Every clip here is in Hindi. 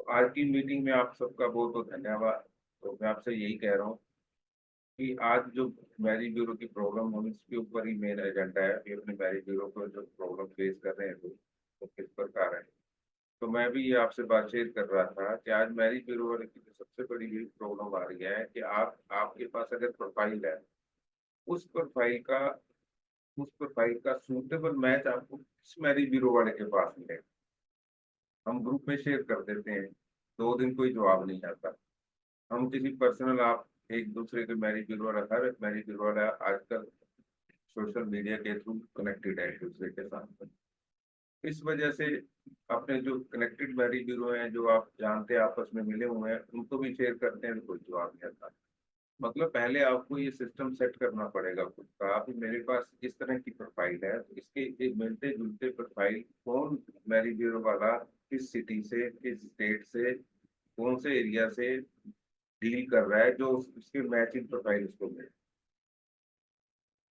आज की मीटिंग में आप सबका बहुत बहुत धन्यवाद। तो मैं आपसे यही कह रहा हूँ कि आज जो मैरी ब्यूरो की प्रॉब्लम हो इसके ऊपर ही मेरा एजेंडा है कि अपने मैरी ब्यूरो को जो प्रॉब्लम फेस कर रहे हैं वो किस प्रकार है। तो मैं भी ये आपसे बात शेयर कर रहा था कि आज मैरी ब्यूरो वाले की जो सबसे बड़ी यही प्रॉब्लम आ रही है कि आप आपके पास अगर प्रोफाइल है, उस प्रोफाइल का उस प्रोफाइल का सूटेबल मैच आपको किस मैरी ब्यूरो वाले के पास मिलेगा। हम ग्रुप में शेयर कर देते हैं, 2 दिन कोई जवाब नहीं आता। हम किसी पर्सनल आप एक दूसरे के मैरिज ब्यूरो वाला, हर मैरिज ब्यूरो वाला आजकल सोशल मीडिया के थ्रू कनेक्टेड है एक दूसरे के साथ। इस वजह से अपने जो कनेक्टेड मैरिज ब्यूरो हैं, जो आप जानते हैं आपस में मिले हुए हैं, उनको भी शेयर करते हैं तो कोई जवाब नहीं आता। मतलब पहले आपको ये सिस्टम सेट करना पड़ेगा खुद का। आप मेरे पास इस तरह की प्रोफाइल है तो इसके एक मिलते जुलते प्रोफाइल कौन मैरिज ब्यूरो वाला किस सिटी से, किस स्टेट से, कौन से एरिया से डील कर रहा है जो उसके मैचिंग प्रोफाइल उसको मिले।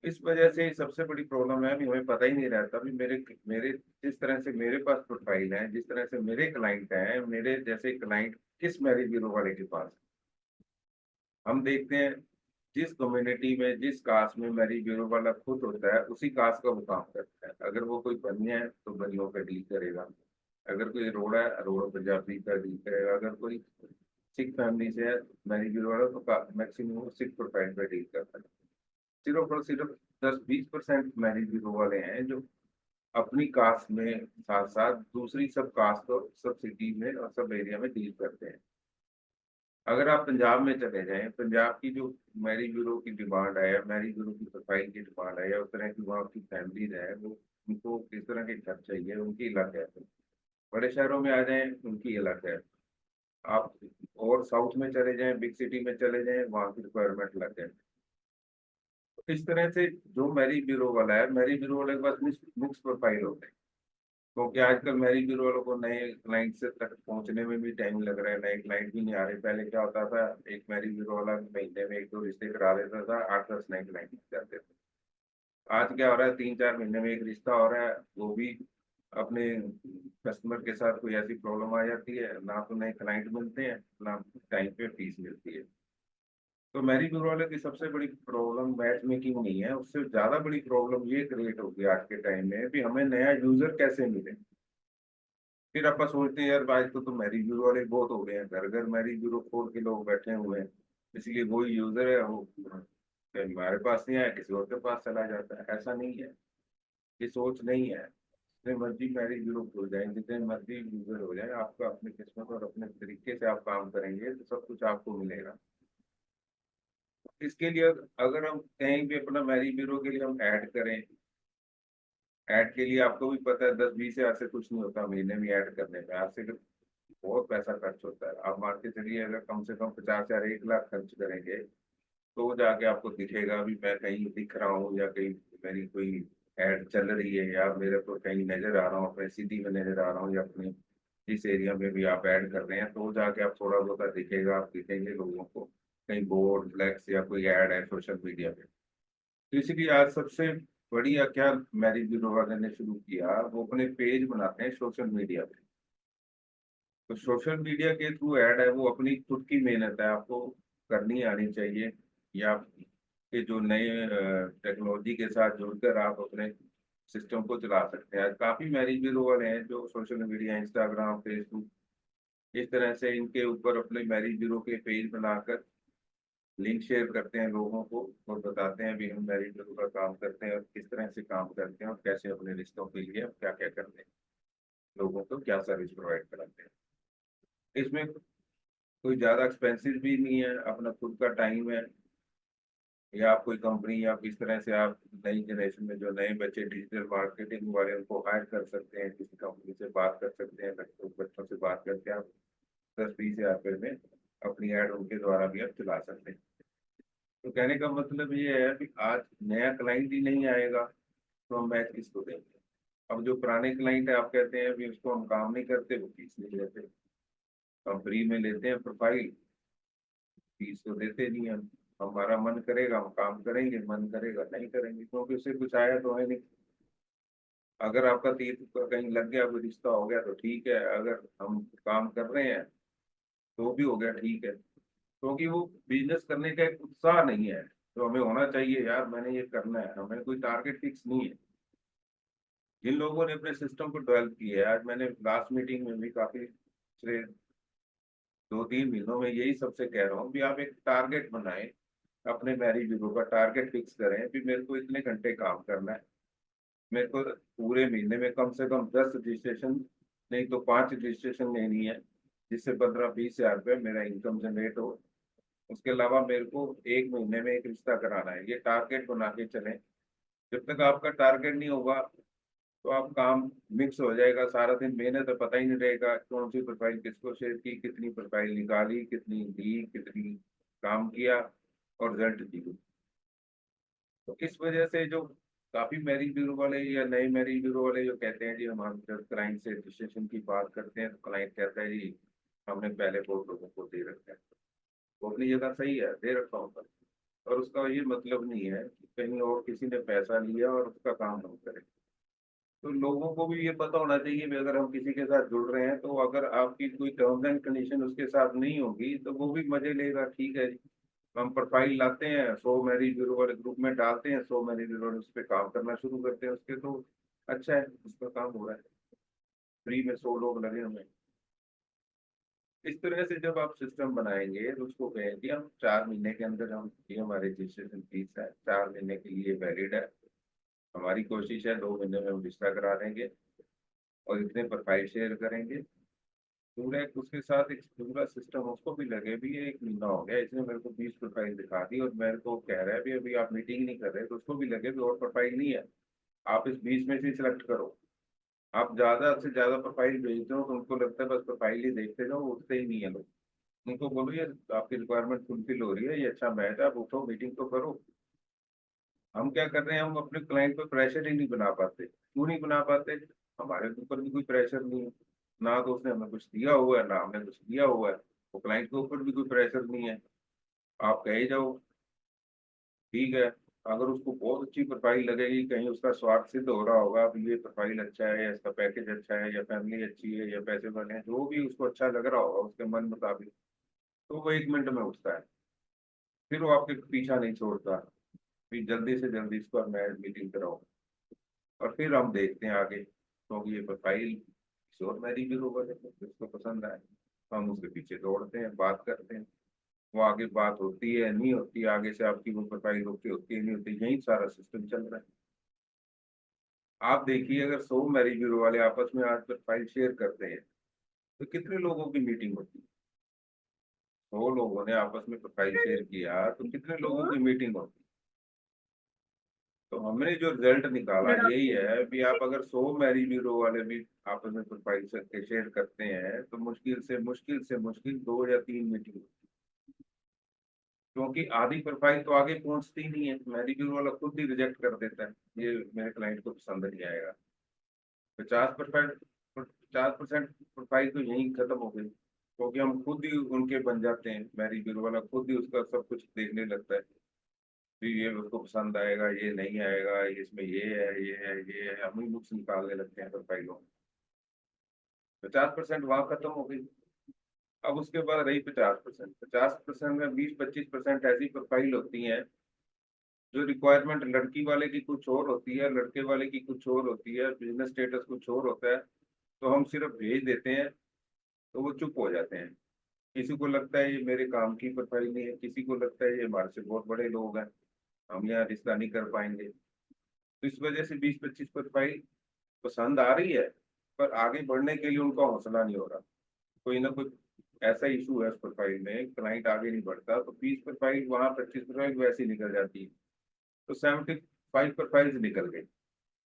इस वजह से सबसे बड़ी प्रॉब्लम है, अभी हमें पता ही नहीं रहता अभी मेरे मेरे जिस तरह से मेरे पास प्रोफाइल है, जिस तरह से मेरे क्लाइंट हैं, मेरे जैसे क्लाइंट किस मैरिज ब्यूरो वाले के पास। हम देखते हैं जिस कम्युनिटी में जिस कास्ट में मैरिज ब्यूरो वाला खुद होता है उसी कास्ट का वो काम करता है। अगर वो कोई बनिया है तो बनियों का डील करेगा, अगर कोई रोड़ा है रोड़ा पंजाबी का डील करेगा, अगर कोई सिख फैमिली से है मैरिज ब्यूरो वाला तो मैक्सिमम वो सिख प्रोफाइल पर डील करता है। सिर्फ और सिर्फ 10-20% मैरिज ब्यूरो वाले हैं जो अपनी कास्ट में साथ साथ दूसरी सब कास्ट और सब सिटी में और सब एरिया में डील करते हैं। अगर आप पंजाब में चले जाएं, पंजाब की जो मैरिज ब्यूरो की डिमांड है, मैरिज ब्यूरो की प्रोफाइल की डिमांड है, या उस तरह की वहाँ की फैमिलीज है, वो उनको किस तरह के घर चाहिए उनकी अलग है। बड़े शहरों में आ जाएं उनकी अलग है। आप और साउथ में चले जाएं, बिग सिटी में चले जाएं, वहाँ की रिक्वायरमेंट अलग है। इस तरह से जो मैरिज ब्यूरो वाला है, मैरिज ब्यूरो वाले के पास मिक्स प्रोफाइल होते हैं। क्योंकि आजकल मैरिज ब्यूरो वालों को नए क्लाइंट से तक पहुंचने में भी टाइम लग रहा है, नए क्लाइंट भी नहीं आ रहे। पहले क्या होता था, एक मैरिज ब्यूरो वाला महीने में 1-2 रिश्ते करा देता था, 8-10 नए क्लाइंट जाते थे। आज क्या हो रहा है, 3-4 महीने में एक रिश्ता हो रहा है, वो भी अपने कस्टमर के साथ कोई ऐसी प्रॉब्लम आ जाती है, ना तो नए क्लाइंट मिलते हैं ना टाइम पे फीस मिलती है। तो मैरिज ब्यूरो वाले की सबसे बड़ी प्रॉब्लम मैच मेकिंग नहीं है, उससे ज्यादा बड़ी प्रॉब्लम ये क्रिएट होगी आज के टाइम में कि हमें नया यूजर कैसे मिले। फिर आप सोचते हैं यार आज तो मैरिज ब्यूरो वाले बहुत हो गए हैं, घर घर मैरिज ब्यूरो खोल के लोग बैठे हुए हैं, इसलिए वही यूजर है वो हमारे पास नहीं आया किसी और के पास चला जाता है। ऐसा नहीं है, ये सोच नहीं है। जितने मर्जी मैरिज ब्यूरो खुल जाए, जितने मर्जी यूजर हो जाए, आपका अपनी किस्मत और अपने तरीके से आप काम करेंगे तो सब कुछ आपको मिलेगा। इसके लिए अगर हम कहीं भी अपना मैरिज ब्यूरो के लिए हम ऐड करें, ऐड के लिए आपको भी पता है 10-20 हज़ार से कुछ नहीं होता महीने में ऐड करने में। आपसे बहुत पैसा खर्च होता है। आप मान के चलिए अगर कम से कम 50 हज़ार 1 लाख खर्च करेंगे तो जाके आपको दिखेगा भी मैं कहीं दिख रहा हूँ, या कहीं मेरी कोई ऐड चल रही है, या मेरे को कहीं नजर आ रहा हूँ, अपने सिटी में नजर आ रहा हूँ, या अपने जिस एरिया में भी आप ऐड कर रहे हैं तो जाके आप थोड़ा बहुत दिखेगा, आप दिखेंगे लोगों को कहीं बोर्ड फ्लैक्स या कोई ऐड है सोशल मीडिया पे। तो इसीलिए आज सबसे बढ़िया क्या मैरिज ब्यूरो वाले ने शुरू किया, वो अपने पेज बनाते हैं सोशल मीडिया पे। तो सोशल मीडिया के थ्रू ऐड है, वो अपनी खुद की मेहनत है, आपको करनी आनी चाहिए। या कि जो नए टेक्नोलॉजी के साथ जुड़कर आप अपने सिस्टम को चला सकते हैं। आज काफी मैरिज ब्यूरो वाले हैं जो सोशल मीडिया, इंस्टाग्राम, फेसबुक, इस तरह से इनके ऊपर अपने मैरिज ब्यूरो के पेज बनाकर लिंक शेयर करते हैं लोगों को, और बताते हैं भी हम मैरिज ब्यूरो का काम करते हैं और किस तरह से काम करते हैं और कैसे अपने रिश्तों के लिए क्या क्या करते हैं, लोगों को क्या सर्विस प्रोवाइड कराते हैं। इसमें कोई ज्यादा एक्सपेंसिव भी नहीं है, अपना खुद का टाइम है। या आप कोई कंपनी या किस तरह से आप नई जनरेशन में जो नए बच्चे डिजिटल मार्केटिंग वाले उनको हायर कर सकते हैं, किसी कंपनी से बात कर सकते हैं, बच्चों से बात करके आप 10-20 हज़ार रुपये में अपनी ऐड उनके द्वारा भी आप चला सकते हैं। तो कहने का मतलब ये है कि आज नया क्लाइंट ही नहीं आएगा तो हम मैच किसको देंगे। अब जो पुराने क्लाइंट है, आप कहते हैं अभी उसको हम काम नहीं करते, वो फीस नहीं लेते। हम फ्री में लेते हैं प्रोफाइल, फीस तो देते नहीं हम। हमारा मन करेगा हम काम करेंगे, मन करेगा नहीं करेंगे, क्योंकि उससे कुछ आया तो है नहीं। अगर आपका तीर कहीं लग गया, कोई रिश्ता हो गया तो ठीक है, अगर हम काम कर रहे हैं तो भी हो गया, ठीक है, क्योंकि वो बिजनेस करने का एक उत्साह नहीं है जो हमें होना चाहिए। यार मैंने ये करना है, हमें कोई टारगेट फिक्स नहीं है। जिन लोगों ने अपने सिस्टम को डेवलप किया है, आज मैंने लास्ट मीटिंग में भी काफी पिछले 2-3 महीनों में यही सबसे कह रहा हूँ कि आप एक टारगेट बनाएं, अपने मैरिज ब्यूरो का टारगेट फिक्स करें कि मेरे को इतने घंटे काम करना है, मेरे को पूरे महीने में कम से कम 10 रजिस्ट्रेशन, नहीं तो 5 रजिस्ट्रेशन लेनी है, जिससे 15-20 हज़ार रुपये मेरा इनकम जनरेट हो। उसके अलावा मेरे को एक महीने में एक रिश्ता कराना है, ये टारगेट बना के चलें। जब तक आपका टारगेट नहीं होगा तो आप काम मिक्स हो जाएगा, सारा दिन मेहनत है, पता ही नहीं रहेगा कौन सी प्रोफाइल किसको शेयर की, कितनी प्रोफाइल निकाली, कितनी दी, कितनी काम किया और रिजल्ट दी। तो इस वजह से जो काफी मैरिज ब्यूरो वाले या नए मैरिज ब्यूरो वाले जो कहते हैं जी हम जब क्लाइंट से रजिस्ट्रेशन की बात करते हैं तो क्लाइंट कहता है जी हमने पहले बहुत लोगों को दे रखा है। वो अपनी जगह सही है, दे रखा होगा, और उसका ये मतलब नहीं है कि कहीं और किसी ने पैसा लिया और उसका काम हम करें। तो लोगों को भी ये पता होना चाहिए कि अगर हम किसी के साथ जुड़ रहे हैं तो अगर आपकी कोई टर्म्स एंड कंडीशन उसके साथ नहीं होगी तो वो भी मजे लेगा, ठीक है जी। हम प्रोफाइल लाते हैं, 100 मैरिज ब्यूरो वाले ग्रुप में डालते हैं, 100 मैरिज ब्यूरो वाले उस पर काम करना शुरू करते हैं उसके, तो अच्छा है, उसका काम हो रहा है, फ्री में 100 लोग लगे हुए हैं। इस तरह से जब आप सिस्टम बनाएंगे तो उसको कहें कि हम 4 महीने के अंदर हम, ये हमारी रजिस्ट्रेशन फीस है, 4 महीने के लिए वैलिड है, हमारी कोशिश है 2 महीने में हम रिश्ता करा देंगे और इतने प्रोफाइल शेयर करेंगे। पूरा एक उसके साथ एक पूरा सिस्टम उसको भी लगे भी, ये 1 महीना हो गया इसने मेरे को 20 प्रोफाइल दिखा दी और मेरे को कह रहा है भी अभी आप मीटिंग नहीं कर रहे, तो उसको भी लगे भी और प्रोफाइल नहीं है, आप इस 20 में से सिलेक्ट करो। आप ज्यादा से ज्यादा प्रोफाइल भेजते हो तो उनको लगता है बस प्रोफाइल ही देखते जाओ, उठते ही नहीं है लोग। उनको बोलो ये आपकी रिक्वायरमेंट फुलफिल हो रही है, ये अच्छा मैच है, आप उठो मीटिंग तो करो। हम क्या कर रहे हैं, हम अपने क्लाइंट पर प्रेशर ही नहीं बना पाते। क्यों नहीं बना पाते? हमारे ऊपर भी कोई प्रेशर नहीं है, ना तो उसने हमें कुछ दिया हुआ है ना हमने कुछ दिया हुआ है, तो क्लाइंट के ऊपर भी कोई प्रेशर नहीं है। आप कहे जाओ, ठीक है। अगर उसको बहुत अच्छी प्रोफाइल लगेगी, कहीं उसका स्वार्थ सिद्ध हो रहा होगा अब ये प्रोफाइल अच्छा है या इसका पैकेज अच्छा है या फैमिली अच्छी है या पैसे वाले हैं, जो भी उसको अच्छा लग रहा होगा उसके मन मुताबिक, तो वो 1 मिनट में उठता है, फिर वो आपके पीछा नहीं छोड़ता, फिर जल्दी से जल्दी इसको आप मैच मीटिंग कराओ। और फिर हम देखते हैं आगे, क्योंकि ये प्रोफाइल श्योर मैरिज भी होगा, जब उसको पसंद आए तो हम उसके पीछे दौड़ते हैं, बात करते हैं, वो आगे बात होती है नहीं होती है, आगे से आपकी वो प्रोफाइल होती होती है नहीं होती, यही सारा सिस्टम चल रहा है। आप देखिए अगर 100 मैरिज ब्यूरो वाले आपस में आज प्रोफाइल शेयर करते हैं तो कितने लोगों की मीटिंग होती है? 100 लोगों ने आपस में प्रोफाइल शेयर किया तो कितने लोगों की मीटिंग होती है? तो हमने जो रिजल्ट निकाला यही है कि आप अगर 100 मैरिज ब्यूरो वाले भी आपस में प्रोफाइल शेयर करते हैं तो मुश्किल से मुश्किल 2 या 3 मीटिंग, क्योंकि आधी प्रोफाइल तो आगे पहुंचती नहीं है, मैरिज ब्यूरो वाला खुद ही रिजेक्ट कर देता है, ये मेरे क्लाइंट को पसंद नहीं आएगा। 50%, 50% प्रोफाइल तो यहीं खत्म हो गई, क्योंकि हम खुद ही उनके बन जाते हैं, मैरिज ब्यूरो वाला खुद ही उसका सब कुछ देखने लगता है, फिर ये उसको पसंद आएगा ये नहीं आएगा, इसमें ये है ये है ये है, हम ही नुक्स निकालने लगते हैं प्रोफाइलों में। 50% वहां खत्म हो गई। अब उसके बाद रही 50%, 50% में 20-25% ऐसी प्रोफाइल होती हैं जो रिक्वायरमेंट लड़की वाले की कुछ और होती है, लड़के वाले की कुछ और होती है, बिजनेस स्टेटस कुछ और होता है, तो हम सिर्फ भेज देते हैं तो वो चुप हो जाते हैं। किसी को लगता है ये मेरे काम की प्रोफाइल नहीं है, किसी को लगता है ये हमारे से बहुत बड़े लोग हैं, हम यहाँ रिश्ता नहीं कर पाएंगे। तो इस वजह से 20-25 प्रोफाइल पसंद आ रही है, पर आगे बढ़ने के लिए उनका हौसला नहीं हो रहा, कोई ना कोई ऐसा इशू है उस प्रोफाइल में, क्लाइंट आगे नहीं बढ़ता, तो 20 प्रोफाइल वहाँ, 25 प्रोफाइल वैसे ही निकल जाती है। तो 75 प्रोफाइल निकल गई,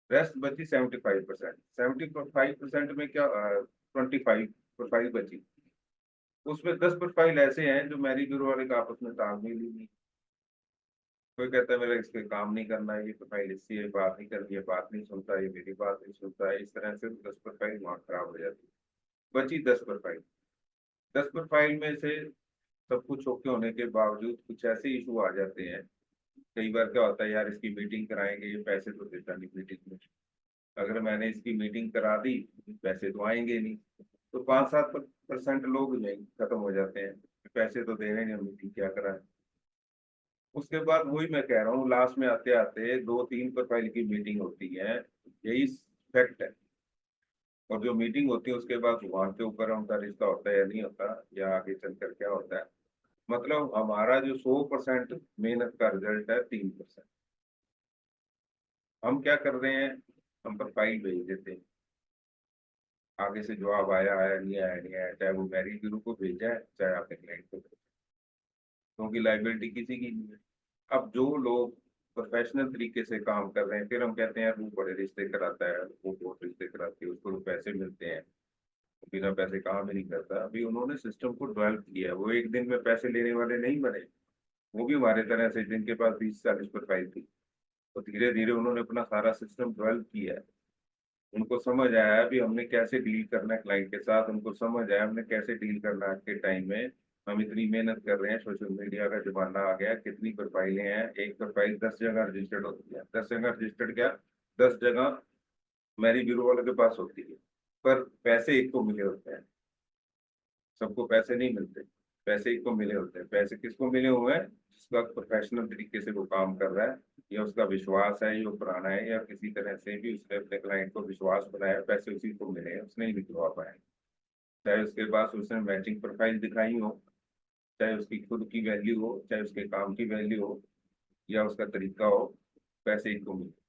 रेस्ट बची 75%। 75% में क्या, 25 प्रोफाइल बची, उसमें 10 प्रोफाइल ऐसे हैं जो मैरिज ब्यूरो वाले का आपस में तालमेल ही नहीं। कोई कहता है मेरा इस पे काम नहीं करना है, ये प्रोफाइल इससे ये बात नहीं करनी है, बात नहीं सुनता, ये मेरी बात नहीं सुनता है, इस तरह से 10 प्रोफाइल वहाँ खराब हो जाती है। बची 10 प्रोफाइल, 10 प्रोफाइल में से सब कुछ ओके होने के बावजूद कुछ ऐसे इशू आ जाते हैं। कई बार क्या होता है, यार इसकी मीटिंग कराएंगे, ये पैसे तो देता नहीं मीटिंग में, अगर मैंने इसकी मीटिंग करा दी पैसे तो आएंगे नहीं। तो 5-7 परसेंट लोग यही खत्म हो जाते हैं, पैसे तो दे रहे नहीं, हम मीटिंग क्या कराएं। उसके बाद वही मैं कह रहा हूँ, लास्ट में आते आते 2-3 प्रोफाइल की मीटिंग होती है, यही फैक्ट है। और जो मीटिंग होती है उसके बाद वहां के ऊपर उनका रिश्ता होता है या नहीं होता, या आगे चलकर क्या होता है। मतलब हमारा जो 100% मेहनत का रिजल्ट है 3%। हम क्या कर रहे हैं, हम प्रोफाइल भेज देते हैं, आगे से जवाब आया आया नहीं आया नहीं आया, चाहे वो मैरिज ब्यूरो को भेजा है चाहे आपने क्लाइंट को भेजा, क्योंकि लाइबिलिटी किसी की नहीं है। अब जो लोग प्रोफेशनल तरीके से काम कर रहे हैं, फिर हम कहते हैं यार वो बड़े रिश्ते कराता है, वो बहुत रिश्ते कराती है, उसको तो पैसे मिलते हैं, बिना पैसे काम ही नहीं करता। अभी उन्होंने सिस्टम को डेवलप किया है, वो एक दिन में पैसे लेने वाले नहीं बने। वो भी हमारे तरह से जिनके पास 20-40 प्रोफाइल थी, तो धीरे धीरे उन्होंने अपना सारा सिस्टम डेवलप किया है। उनको समझ आया भी हमने कैसे डील करना है क्लाइंट के साथ, उनको समझ आया हमने कैसे डील करना है आज के टाइम में। हम इतनी मेहनत कर रहे हैं, सोशल मीडिया का जमाना आ गया, कितनी प्रोफाइलें हैं, एक प्रोफाइल 10 जगह रजिस्टर्ड होती है, 10 जगह रजिस्टर्ड क्या, 10 जगह मैरी ब्यूरो वालों के पास होती है, पर पैसे एक को मिले होते हैं। सबको पैसे नहीं मिलते, पैसे एक को मिले होते हैं। पैसे किसको मिले हुए हैं, जिसका प्रोफेशनल तरीके से वो काम कर रहा है, या उसका विश्वास है, ये पुराना है, या किसी तरह से भी उसने अपने क्लाइंट को विश्वास बनाया, पैसे उसी को मिले हैं, उसने ही निकलवा पाए। चाहे उसके पास उसने मैचिंग प्रोफाइल दिखाई हो, चाहे उसकी खुद की वैल्यू हो, चाहे उसके काम की वैल्यू हो, या उसका तरीका हो, पैसे एक को मिले।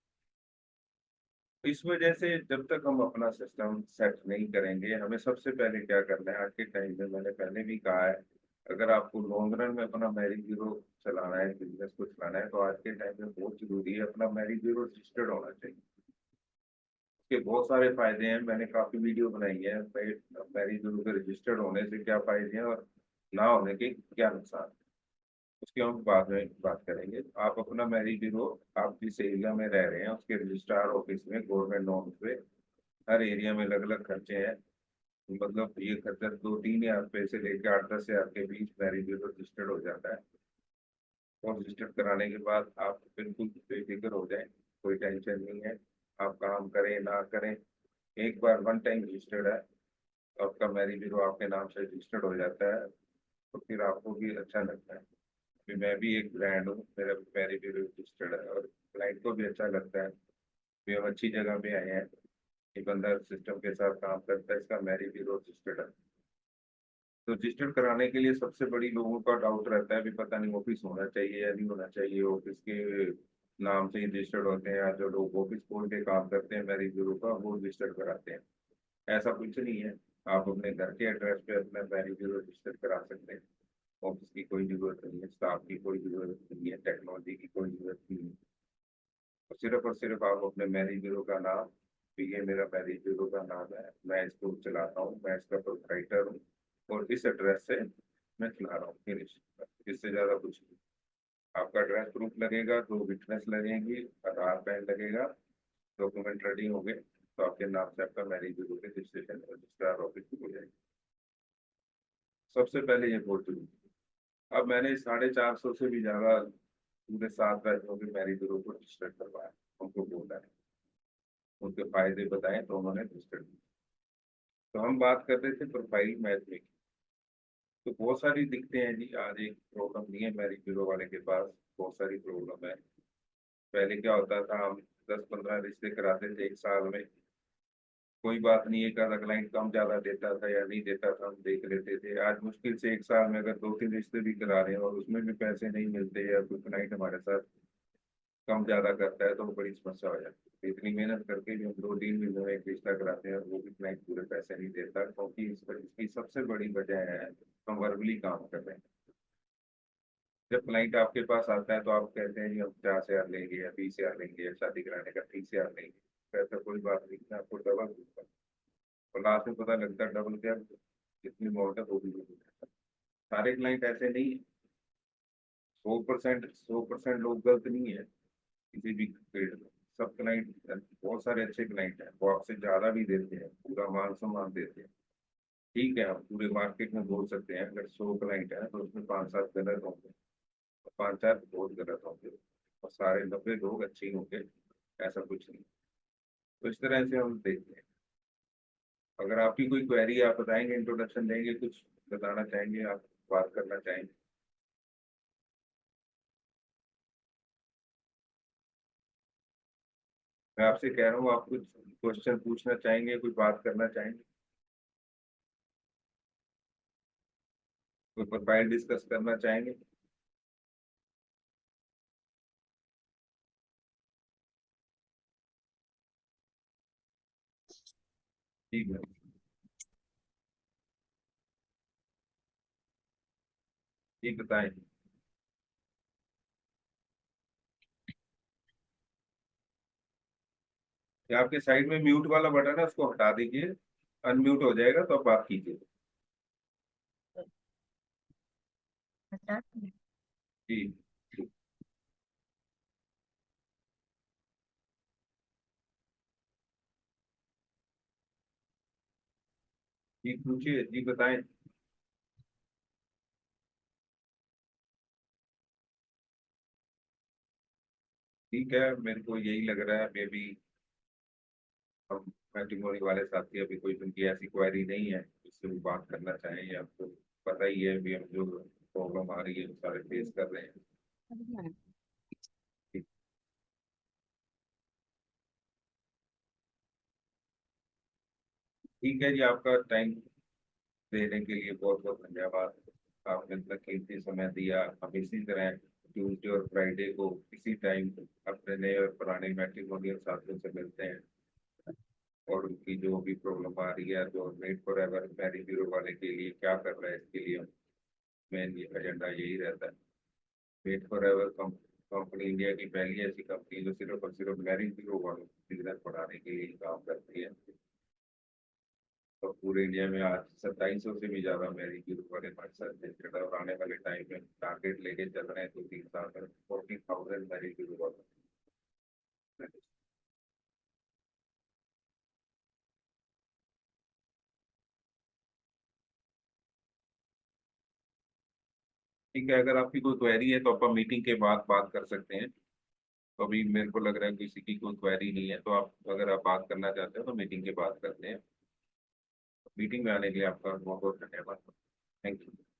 इस वजह से जब तक हम अपना सिस्टम सेट नहीं करेंगे, हमें सबसे पहले क्या करना है, आज के टाइम में मैंने पहले भी कहा है, अगर आपको लॉन्ग रन में अपना मैरिज ब्यूरो चलाना है, बिजनेस को चलाना है, तो आज के टाइम में बहुत जरूरी है अपना मैरिज ब्यूरो रजिस्टर्ड होना चाहिए। इसके बहुत सारे फायदे हैं, मैंने काफी वीडियो बनाई है मैरिज ब्यूरो के रजिस्टर्ड होने से क्या फायदे हैं और ना होने के क्या नुकसान। उसके हम बाद में बात करेंगे। आप अपना मैरिज ब्यूरो, आप जिस एरिया में रह रहे हैं उसके रजिस्ट्रार ऑफिस में गवर्नमेंट नॉर्म्स पे, हर एरिया में अलग अलग खर्चे हैं। मतलब ये खर्चा 2-3 हजार रुपये से लेकर 8-10 हजार के बीच मैरिज ब्यूरो रजिस्टर्ड हो जाता है। और रजिस्टर्ड कराने के बाद आप बिल्कुल बेफिक्र हो जाए, कोई टेंशन नहीं है। आप काम करें ना करें, एक बार वन टाइम रजिस्टर्ड है तो आपका मैरिज ब्यूरो आपके नाम से रजिस्टर्ड हो जाता है, तो फिर आपको भी अच्छा लगता है। फिर मैं भी एक ब्रांड हूँ, मेरा मैरिज ब्यूरो रजिस्टर्ड है, और क्लाइंट को भी अच्छा लगता है कि हम अच्छी जगह पे आए हैं, ये बंदा सिस्टम के साथ काम करता है, इसका मैरिज ब्यूरो रजिस्टर्ड है। तो रजिस्टर कराने के लिए सबसे बड़ी लोगों का डाउट रहता है भी पता नहीं ऑफिस होना चाहिए या नहीं होना चाहिए, ऑफिस के नाम से ही रजिस्टर्ड होते हैं, या जो लोग ऑफिस खोल के काम करते हैं मैरिज ब्यूरो का वो रजिस्टर कराते हैं। ऐसा कुछ नहीं है, आप अपने घर के एड्रेस पे अपना मैरिज ब्यूरो रजिस्टर करा सकते हैं। ऑफिस की कोई जरूरत नहीं है, स्टाफ की कोई जरूरत नहीं है, टेक्नोलॉजी की कोई जरूरत नहीं है। और सिर्फ आप अपने मैरिज ब्यूरो का नाम, भी ये मेरा मैरिज ब्यूरो का नाम है, मैं इसको चलाता हूँ, मैं इसका प्रोप्राइटर हूँ, और इस एड्रेस से मैं चला रहा हूँ, फिनिश। इससे ज्यादा कुछ नहीं। आपका एड्रेस प्रूफ लगेगा, 2 विटनेस लगेंगी, आधार पैन लगेगा, डॉक्यूमेंट रेडी होंगे, तो आपके नाम से आपका मैरिज ब्यूरो के रजिस्ट्रेशन रजिस्ट्रार ऑफिस हो जाएगी। सबसे पहले ये बहुत जरूरी है। अब मैंने 450 से भी ज्यादा पूरे 7 राज्यों के मैरिज ब्यूरो को रजिस्टर करवाया, उनको बोला है, उनके फायदे बताए तो उन्होंने रजिस्टर किया। तो हम बात कर रहे थे प्रोफाइल मैच में, तो बहुत सारी दिक्कतें हैं जी। आज एक प्रॉब्लम नहीं है मैरिज ब्यूरो वाले के पास, बहुत सारी प्रॉब्लम है। पहले क्या होता था, हम 10-15 रिश्ते कराते थे एक साल में, कोई बात नहीं, एक आधा क्लाइंट कम ज्यादा देता था या नहीं देता था, हम देख लेते थे। आज मुश्किल से एक साल में अगर 2-3 रिश्ते भी करा रहे हैं और उसमें भी पैसे नहीं मिलते, या कोई क्लाइंट हमारे साथ कम ज्यादा करता है, तो वो बड़ी समस्या हो जाती है। इतनी मेहनत करके भी हम 2-3 महीनों में एक रिश्ता कराते हैं और वो भी क्लाइंट पूरे पैसे नहीं देता, क्योंकि इसकी सबसे बड़ी वजह है हम वर्बली काम कर रहे हैं। जब क्लाइंट आपके पास आता है तो आप कहते हैं जी हम 50 हजार लेंगे या 20 हजार लेंगे, या शादी कराने का 30 हजार लेंगे, तो ऐसा कोई बात नहीं, मैं आपको डबल दूंगा। और लास्ट में पता लगता है डबल क्या, जितनी अमाउंट है वो भी नहीं देता। सारे क्लाइंट ऐसे नहीं है, 100% लोग गलत नहीं है किसी भी फील्ड में। सब क्लाइंट, बहुत सारे अच्छे क्लाइंट हैं, वो आपसे ज्यादा भी देते हैं, पूरा मान सम्मान देते हैं। ठीक है, हम पूरे मार्केट में बोल सकते हैं अगर 100 क्लाइंट है तो उसमें 5-7 गलत होंगे, और 5-4 बहुत गलत होंगे, और सारे 90 लोग अच्छे ही होंगे, ऐसा कुछ नहीं। तो इस तरह से हम देखते हैं। अगर आपकी कोई क्वेरी आप बताएंगे, इंट्रोडक्शन देंगे, कुछ बताना चाहेंगे, आप बात करना चाहेंगे? मैं आपसे कह रहा हूँ, आप कुछ क्वेश्चन पूछना चाहेंगे, कुछ बात करना चाहेंगे, कोई प्रोफाइल डिस्कस करना चाहेंगे? ठीक है, ठीक बताएं। ये आपके साइड में म्यूट वाला बटन है, उसको हटा दीजिए, अनम्यूट हो जाएगा तो आप बात कीजिए। जी, जी पूछिए, जी बताएं। ठीक है, मेरे को यही लग रहा है, मे बी हम मैट्रिमोनी वाले साथी अभी कोई उनकी ऐसी क्वेरी नहीं है जिससे वो बात करना चाहें, या आपको पता ही है अभी हम जो प्रॉब्लम आ रही है वो सारे फेस कर रहे हैं। ठीक, ठीक है जी, आपका टाइम देने के लिए बहुत बहुत धन्यवाद। आपने इतना कीमती समय दिया। हम इसी तरह ट्यूसडे और फ्राइडे को इसी टाइम अपने नए और पुराने मैट्रिमोनियल साथियों से मिलते हैं, और उनकी जो भी प्रॉब्लम आ रही है, जो made for ever marriage bureau वाले के लिए क्या कर रहा है, इसके लिए मेन एजेंडा यही रहता है। Made for ever company India की पहली ऐसी कंपनी जो सिर्फ और सिर्फ मैरिज ब्यूरो वालों को बिजनेस बढ़ाने के लिए काम करती है। और पूरे इंडिया में आज 2700 से भी ज्यादा मैरिज ब्यूरो वाले हमारे साथ रजिस्टर्ड है, और आने वाले टाइम में टारगेट लेके चल रहे हैं, 2-3 साल में 40,000 मैरिज ब्यूरो वाले। ठीक है, अगर आपकी कोई क्वेरी है तो आप मीटिंग के बाद बात कर सकते हैं। तो अभी मेरे को लग रहा है किसी की कोई क्वेरी नहीं है, तो आप अगर आप बात करना चाहते हो तो मीटिंग के बाद करते हैं। मीटिंग में आने के लिए आपका बहुत बहुत धन्यवाद। Thank you.